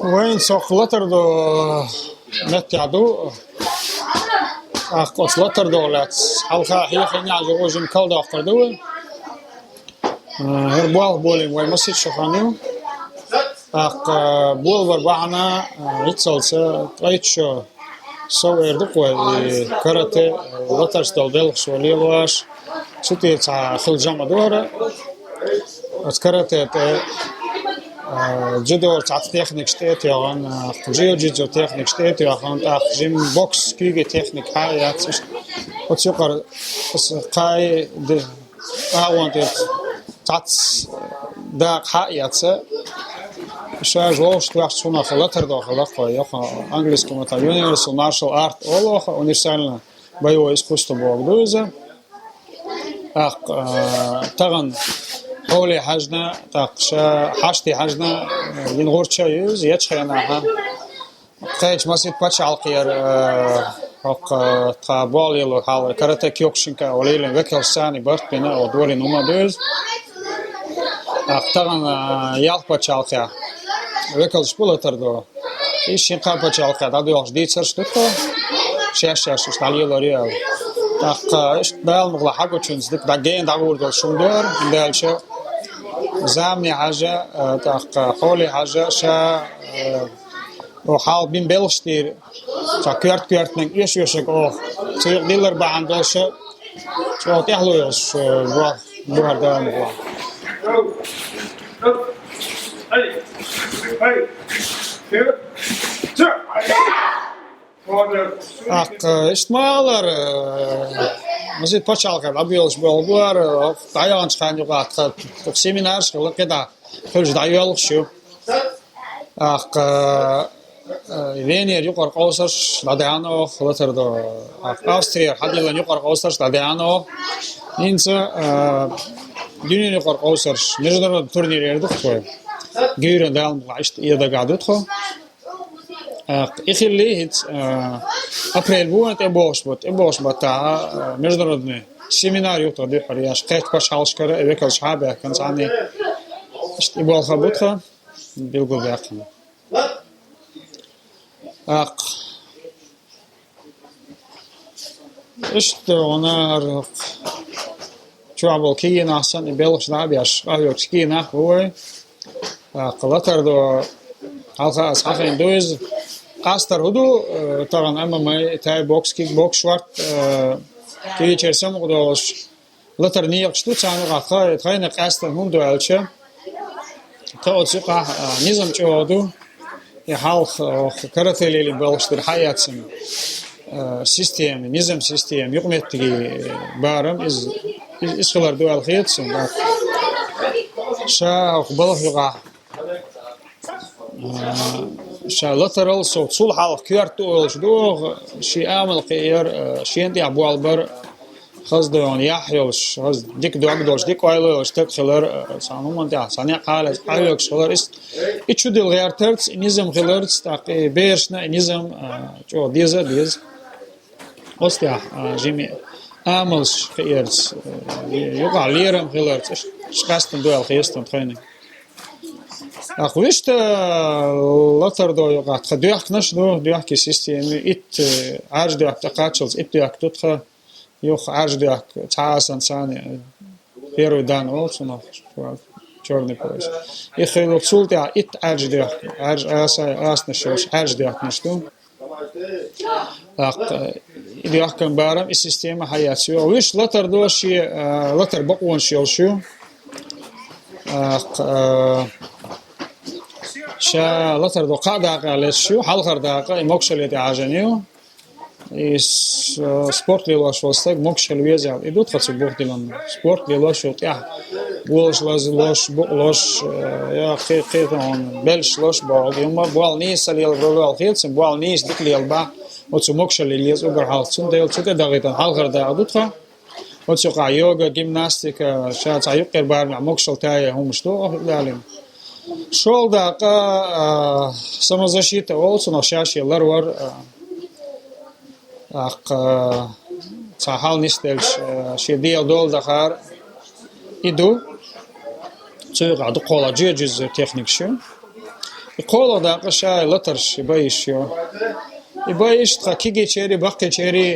وين سوق دو نتعدو أخص لتر دولات حلقة هي خلينا عجوزين كل دكتور دول هربوال بولين وين مسجد شخانيو بول بربعنا يتصل تريتش سو يردقوا كرته لتر ستالبل سوليلواش ستي تاع خل جامع دورة أذكرت جدول تاع تكنيك شتات يغان جيو تكنيك شتات يغان تاع جيم بوكس كيجي تكنيك هاي وتسوقر قاي أوانت تاعت داق حقيقة شاج وش تواصلنا خلطر داخل يخا إنجليز كما تا Universal Martial Art الله ونرسلنا بيو إسكوستو بوغدوزة تغن هولي حاجنا تاقشا حاشتي حاجنا ينغور تشايوز يتشخينا قايش مسيت باتش عالقير حق تقابل يلو حال كاراتيه كيوكشنكا وليلن وكل ساني برت بنا او دولي نوما دوز تغن يال باتش عالقيا وكل سبولتر دو ايش ينقا باتش عالقيا دادو يوش ديتسر شتوكو شاش اشتاليلو ريال تاق ايش دال مغلا حقو تشونز ديك دا جين داغور دول شوندور دالشو زامني حاجة تاق حولي حاجة شا وحال بين بلشتير كيرت من إيش يشك سيق ديلر بعندوش شو تحلو يش بوه دام بوه إشتمالر مزيد بتشالك أبيولش بالبوار تعيان شخان يقعد سيمينارش كده كلش دعيال شو Венгер юқор қосаш ладеано хлатырдо Австрия хадилан юқор қосаш ладеано инса дюнин юқор қосаш международный турнир ердухто гюрен далм лашт ида гадутхо ихилли хит апрель будет эбошбот та международный семинар юқор дихарияш қайт пашалшкара эвекал шабе канцани ибол хабутха билгу бяхна إيش أنا شو عبال كينا أحسن يبلغ نابيش أهيوش كينا هو قلتر دو هالخا أصحابين دوز أستر هدو طبعا أما ما تاي بوكس كيك بوكس شوارت كي تشرسم قدوش لتر نيق شتو تانو قاخا تخينك أستر هم دو ألشة تأود سيقا نظام جوادو يحالخ كاراتيه اللي بالشتر حياتهم سيستم نظام سيستم يقمت تجي بارم إز خلر دوال خياتهم شا قبله يقع شا لاترال صوت صول حالخ كيرتو شدوغ شي عامل قير شي انتي عبو البر خاص دون يحيوش خاص ديك دو عقدوش ديك وايلوش تك خلر سانو منتع سانيا قال ايوكس خلر است اتشو ديل غير ترتس نظام خلرت تاقي بيرشنا نظام جو ديز اوستيا جيمي املش خيرت يوقع ليرم خلرت شقاستن دوال خيستن تخيني أخويشت لاتر دو يوقع تخدوح كنش دوح كي سيستم ات عارج دوح تقاتشلز ات دوح تدخل يوخ عارج دوح تعاسن ساني первый дан олсуна черный пояс и хейл цултя ит عارج دوح عارج асна шош عارج دوح نشتو دوح كان بارم السيستم حياتي ويش لاتر دوشي لاتر بقون شو شا لاتر دو قاعدة على شو حلقة داقة موكشلة عجنيو is sport lielos volstag mokshel viezal idut khatsu bogdilan sport lielos shot ya gols los ya khiton belsh los bal yuma bal nis aliel rogal khitsen bal nis dikliel ba otsu mokshel lies uberhalt zum del tsuke dagitan halgar da adutha otsu qa yoga gimnastika shat ayuqer bar ma mokshel tay hum shto dalim shol da qa самозащита also no shashi larwar aq sahal nistelsh shediyal dol dakhar idu tsuga du qola jiz texnik shu qola da qasha latarsh bayish yo bayish tkige cheri baqe cheri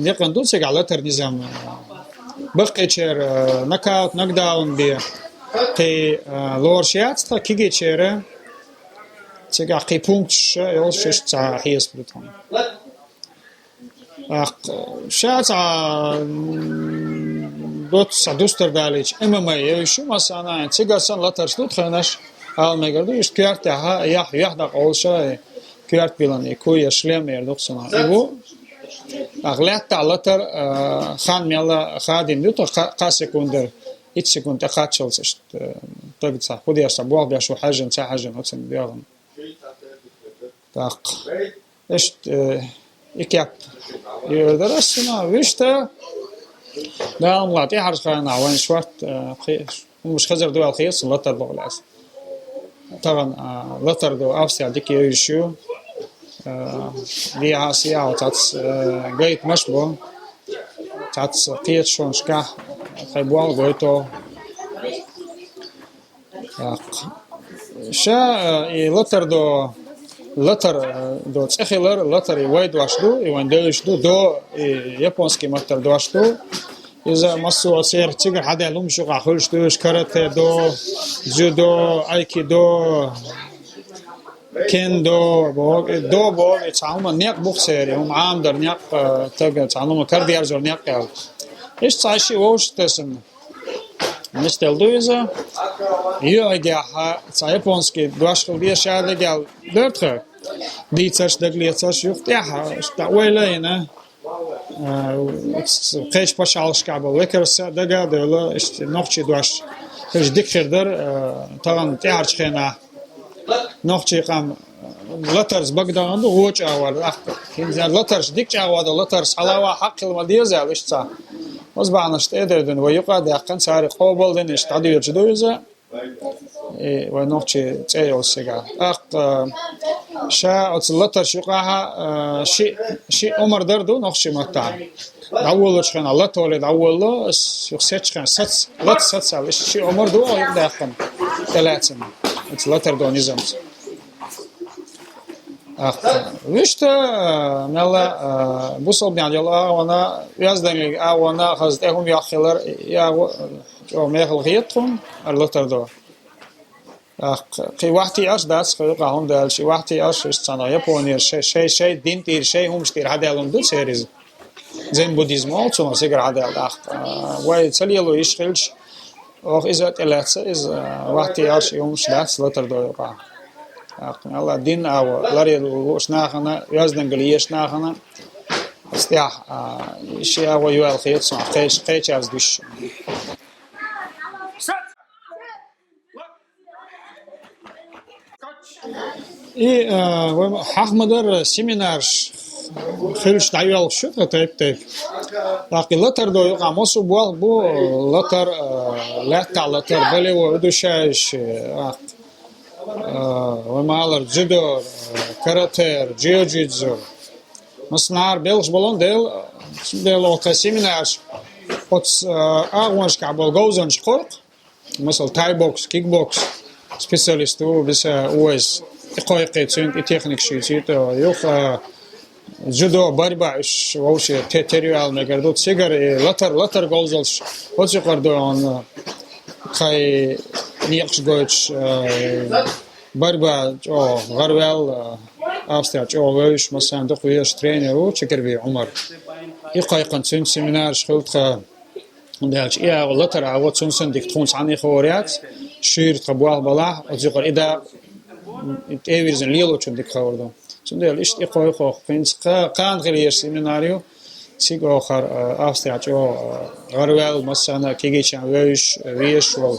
yaqin dulseg latar nizam baqe cher knockout knockdown bi te lorshiat tkige chere tsega qi punkt yo shish tsa hies bruton شاعت دوت سادوستر داليش MMA يشو مثلا تيجاسن لا ترشلوت خناش al megadu ist kert ha ja da olsa kert bilan koya shlem erdoqsana bu aglat alatar khan mela khadim dut qa sekunder 3 sekund qachels ist tag sa khudi asa bu biashu hajan sa hajan otsen biagam tak ist ikap يدرسنا ويشتا دام لاتي حرس خلنا وين شوات مش خزر دول خيس لطر بغلاس طبعا لطر دو أفسي ديك يشو دي عاسيا وتاتس جيت مشبو تاتس قيت شون شكاه خيبوال غويتو شا لطر do tskhiller latar wayd washdu iwan delishdu do yaponski matar dwashdu iza masu asir tsigar hada lum shuqa khulshdu karate do judo aikido kendo bo tsama nyak buxer um am dar nyak tag tsama kardiar zor nyak qal ish tsashi woshtasn nisteldu iza yoga yaponski dwashdu bi shade gal dörtge die zers de glietsers jucht ja sta welena qesh pashal shkaba lekker daga de ist noch chi dwash qesh dikherder tagan tiarch khena noch chi qam laters bagdan do woch awal kin za laters dik awad laters halawa haqqil madiza ishta وزبعنشت ادردن ويقعد يقن ساري قوبل دين اشتادو يجدوزا ونوخشي تسيو سيغا اق شا اتلتر شقاها شي عمر دردو نوخشي متا اول شخن الله تولد اول يخسيت شخن سات لات سات شي عمر دو يقدا يقن ثلاثه اتلتر دو نظام ويشتا ملا بوصل بيعجلا وانا يازدني وانا خزتهم ياخلر يا جو ميخل غيتهم اللتر دو قي وقتي اش داس قاهم دال شي وقتي اش استنا يابوني شي دين تير شي هم شتير هذا لهم دو سيريز زين بوديزم also سيجر هذا اخ واي تسليلو يشخلش او اذا تلاتس از وقتي اش يوم شداس لتر دو يقع الله دين أو لاري وشناخنا يزدن قلي يشناخنا استياح شيء أو يوال خيط صح قيش عز دش حق مدر سيمينارش خلش تعيال شو تايب لكن لتر دو يقع مصو بو لتر لا تاع لتر بلي ودوشاش ومالر جدو كاراتير جيوجيتسو مسنار بيلش بالون ديل اوكاسيميناش اوتس اغونش كابل غوزن شقوق مثلا تاي بوكس كيك بوكس سبيشاليستو بس اوز يقويقي تسنت تكنيك شيت يوخ جدو بارباش ووش تيريال ميغردو سيجر لتر غوزلش اوتس يقردو ان خاي نيقش دوتش борьба о гарвел австрияч о веш مثلا دو خویش тренеру чекерби عمر يقايقن سن семинар шхылтха ундалч я латар авот сунсен дик тхунс ани ховорят шир табуал бала озигор ида эвирзен лило чун дик хавордо Çünkü işte ikoy koy. Kan geliyor seminaryo. Sig oxar Avstriya o garvel masana ki geçen veş ol.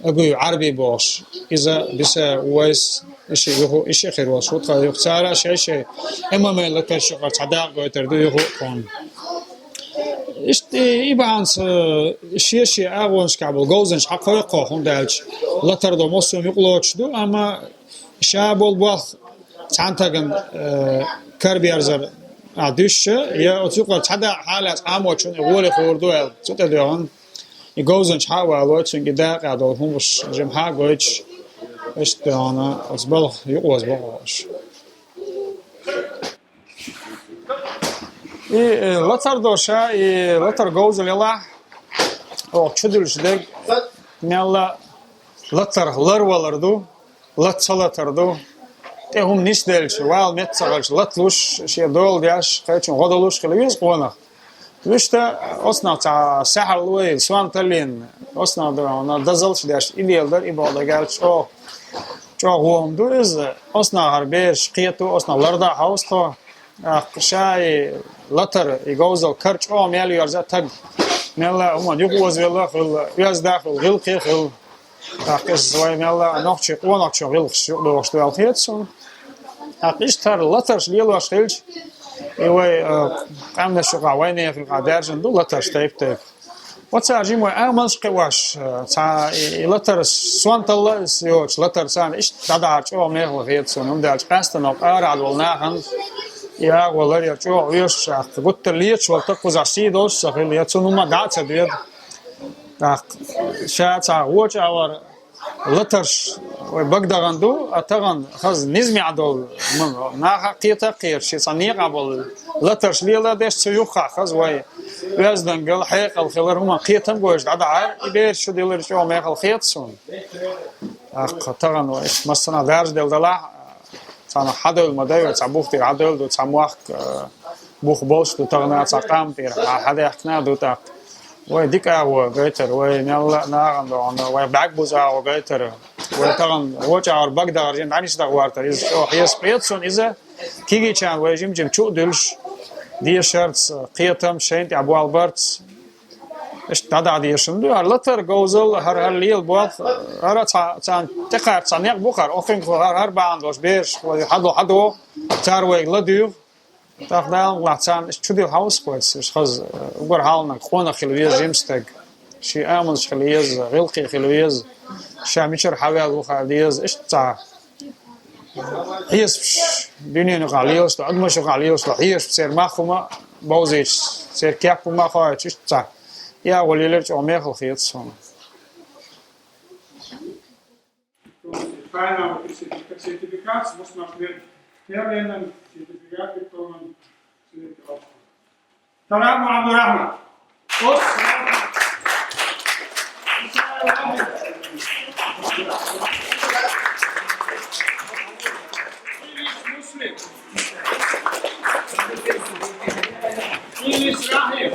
Agu Arabi boş. İza bise uys işi xir var. Şutka yok. Sara şey. Ama mele teşvik tadak götürdü yok kon. İşte ibans şey ağons kabul gozen hakkı qohun delç. Latarda mosum yuqloçdu ama şabol bol çantagın karbiyarzer düşü ya otuqa tada halat amoçun qoli xordu el. Çota diyorun. Gozen hawa watching da qado humus jemha goç. İşte ona azbal yuqoz boş. Latar doşa, latar gozel yala. O çudulşdek nella latar larvalardu, latsalardu. Tehum nisdelş, wal metsagalş, latluş, şey dol yaş, kaçın godoluş kılıyız ona. İşte osna ta sahal ve suantalin, osna da ona dazalş yaş iliyelder ibada gelç o. Çok womdu iz osna harbeş qiyetu osna larda hausto. Qşay latar igozel karç o meliyor zatag. Nella uma yuqoz vela khil yaz dakhil gilqi khil. Aqis way nella noqchi qonaqchi gilqi doğuştu alxiyetson. Aqishtar latar shliel washilch. Way qamda shuqa way ne fi qadarjin du latar staypte. What's jim way amans qwash ta latar swantalla yoch latar san ish tadaach o mehol hetson umdalch qastan op arad volnahan. Ja, والله يا شو ويش قلت لي شو تقوز عشيد وش خلي يا شو نما دعت بيد شات وش اور لترش وبقدر عنده أتغن خز نزمي عدول ما حقيقة قير شيء صنيع قبل لترش لي لا دش سيوخا خز وي ويزدن قال حيق الخير هم قيتهم جوج عدا عار يبير شو ديلر شو ما يخل خيط سون أتغن وش مثلا درج دل دلع sana hadol model tabuxti hadol do tamuaq bux bosh do tagna saqam tir hada yaxna do taq way dika wa gaiter way nalla naagan do on way back buza wa gaiter way tagan wocha ar bagda arjin anis da warta is o hies pretson is kigi chan way jim chu dulsh die shirts qiyatam shaint abu albert إيش تدعى يشندو هاللتر جوزل هالليل بوات هرا تان تقعد صنيع بخار أخين هر باندوش بيش حدو تاروي لديو تاخدان لاتان إيش تديو هاوس كويس إيش خز وبر حالنا خونا خلويز جيمستك شي آمنش خلويز غلقي خلويز شاميشر حوال وخاليز إيش تا هيس دنيا نقاليوس تعدمش نقاليوس هيس بسير ماخوما بوزيش سير كيابو ما خايش إيش تا Ja, وليلر جو ميخل خيط سون. Bijna certificaat moest nog weer herlennen, certificaat bekomen. Salam Abdurrahman. Os. Muslim. English Rahim.